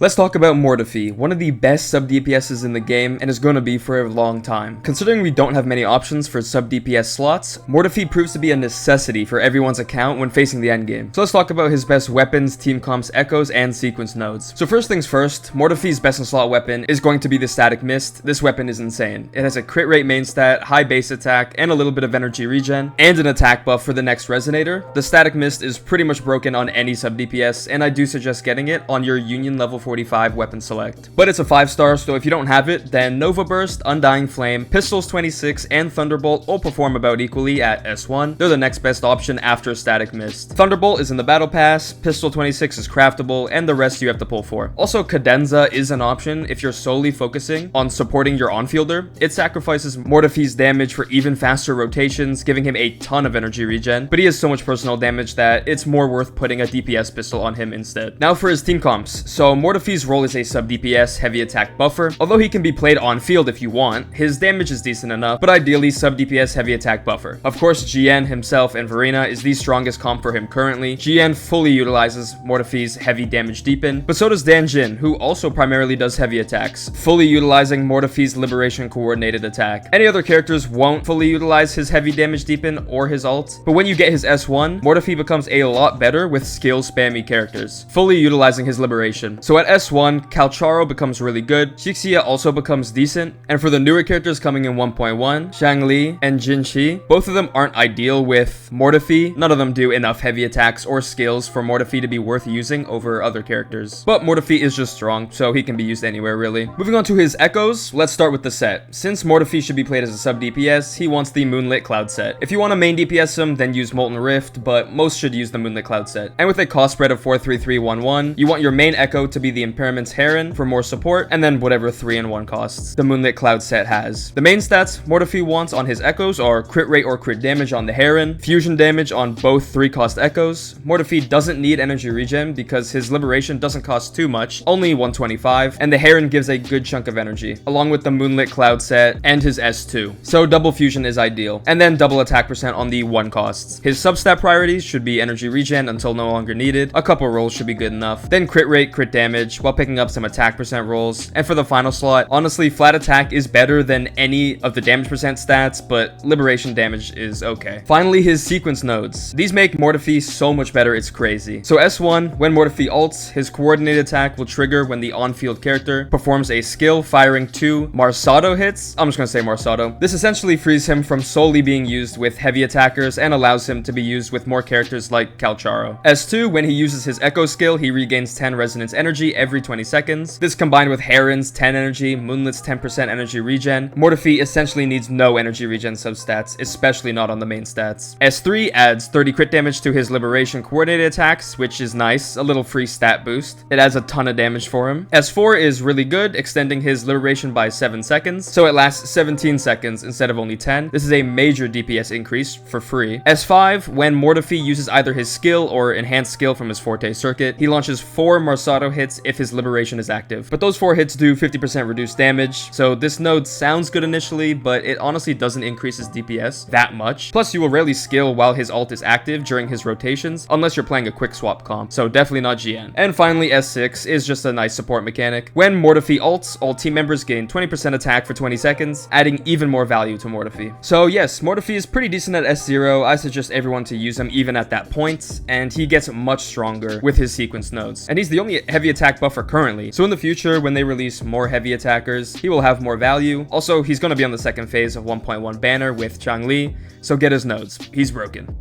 Let's talk about Moretfi, one of the best sub DPSs in the game and is going to be for a long time. Considering we don't have many options for sub DPS slots, Moretfi proves to be a necessity for everyone's account when facing the endgame. So let's talk about his best weapons, Teamcomps, echoes, and sequence nodes. So first things first, Moretfi's best in slot weapon is going to be the Static Mist. This weapon is insane. It has a crit rate main stat, high base attack, and a little bit of energy regen, and an attack buff for the next Resonator. The Static Mist is pretty much broken on any sub DPS, and I do suggest getting it on your Union level 45 weapon select. But it's a 5-star, so if you don't have it, then Nova Burst, Undying Flame, Pistols 26, and Thunderbolt all perform about equally at S1. They're the next best option after Static Mist. Thunderbolt is in the Battle Pass, Pistol 26 is craftable, and the rest you have to pull for. Also, Cadenza is an option if you're solely focusing on supporting your on-fielder. It sacrifices Moretfi's damage for even faster rotations, giving him a ton of energy regen, but he has so much personal damage that it's more worth putting a DPS pistol on him instead. Now for his team comps. So Moretfi's role is a sub DPS heavy attack buffer. Although he can be played on field if you want, his damage is decent enough, but ideally sub DPS heavy attack buffer. Of course, GN himself and Verena is the strongest comp for him currently. GN fully utilizes Moretfi's heavy damage deepen, but so does Danjin, who also primarily does heavy attacks, fully utilizing Moretfi's liberation coordinated attack. Any other characters won't fully utilize his heavy damage deepen or his ult, but when you get his S1, Moretfi becomes a lot better with skill spammy characters, fully utilizing his liberation. So at S1, Calcharo becomes really good, Shixia also becomes decent, and for the newer characters coming in 1.1, Zhangli and Jinchi, both of them aren't ideal with Moretfi. None of them do enough heavy attacks or skills for Moretfi to be worth using over other characters. But Moretfi is just strong, so he can be used anywhere really. Moving on to his echoes, let's start with the set. Since Moretfi should be played as a sub DPS, he wants the Moonlit Cloud set. If you want to main DPS him, then use Molten Rift, but most should use the Moonlit Cloud set. And with a cost spread of 43311, you want your main echo to be the Imperiment's Heron for more support, and then whatever 3-in-1 costs the Moonlit Cloud set has. The main stats Moretfi wants on his echoes are crit rate or crit damage on the Heron, fusion damage on both 3-cost echoes. Moretfi doesn't need energy regen because his liberation doesn't cost too much, only 125, and the Heron gives a good chunk of energy, along with the Moonlit Cloud set and his S2. So double fusion is ideal, and then double attack percent on the 1 costs. His substat priorities should be energy regen until no longer needed, a couple rolls should be good enough, then crit rate, crit damage, while picking up some attack percent rolls. And for the final slot, honestly, flat attack is better than any of the damage percent stats, but liberation damage is okay. Finally, his sequence nodes. These make Moretfi so much better, it's crazy. So S1, when Moretfi ults, his coordinated attack will trigger when the on-field character performs a skill firing 2 Marsado hits. I'm just gonna say Marsado. This essentially frees him from solely being used with heavy attackers and allows him to be used with more characters like Calcharo. S2, when he uses his echo skill, he regains 10 resonance energy every 20 seconds. This combined with Heron's 10 energy, Moonlit's 10% energy regen, Moretfi essentially needs no energy regen substats, especially not on the main stats. S3 adds 30 crit damage to his liberation coordinated attacks, which is nice, a little free stat boost. It adds a ton of damage for him. S4 is really good, extending his liberation by 7 seconds, so it lasts 17 seconds instead of only 10. This is a major DPS increase for free. S5, when Moretfi uses either his skill or enhanced skill from his Forte circuit, he launches 4 Marsado hits if his liberation is active, but those 4 hits do 50% reduced damage, so this node sounds good initially, but it honestly doesn't increase his DPS that much. Plus, you will rarely skill while his ult is active during his rotations, unless you're playing a quick swap comp, so definitely not GN. And finally, S6 is just a nice support mechanic. When Moretfi ults, all team members gain 20% attack for 20 seconds, adding even more value to Moretfi. So yes, Moretfi is pretty decent at S0. I suggest everyone to use him even at that point, and he gets much stronger with his sequence nodes. And he's the only heavy attack buffer currently, so in the future when they release more heavy attackers, he will have more value. Also, he's going to be on the second phase of 1.1 banner with Zhangli, so get his nodes. He's broken.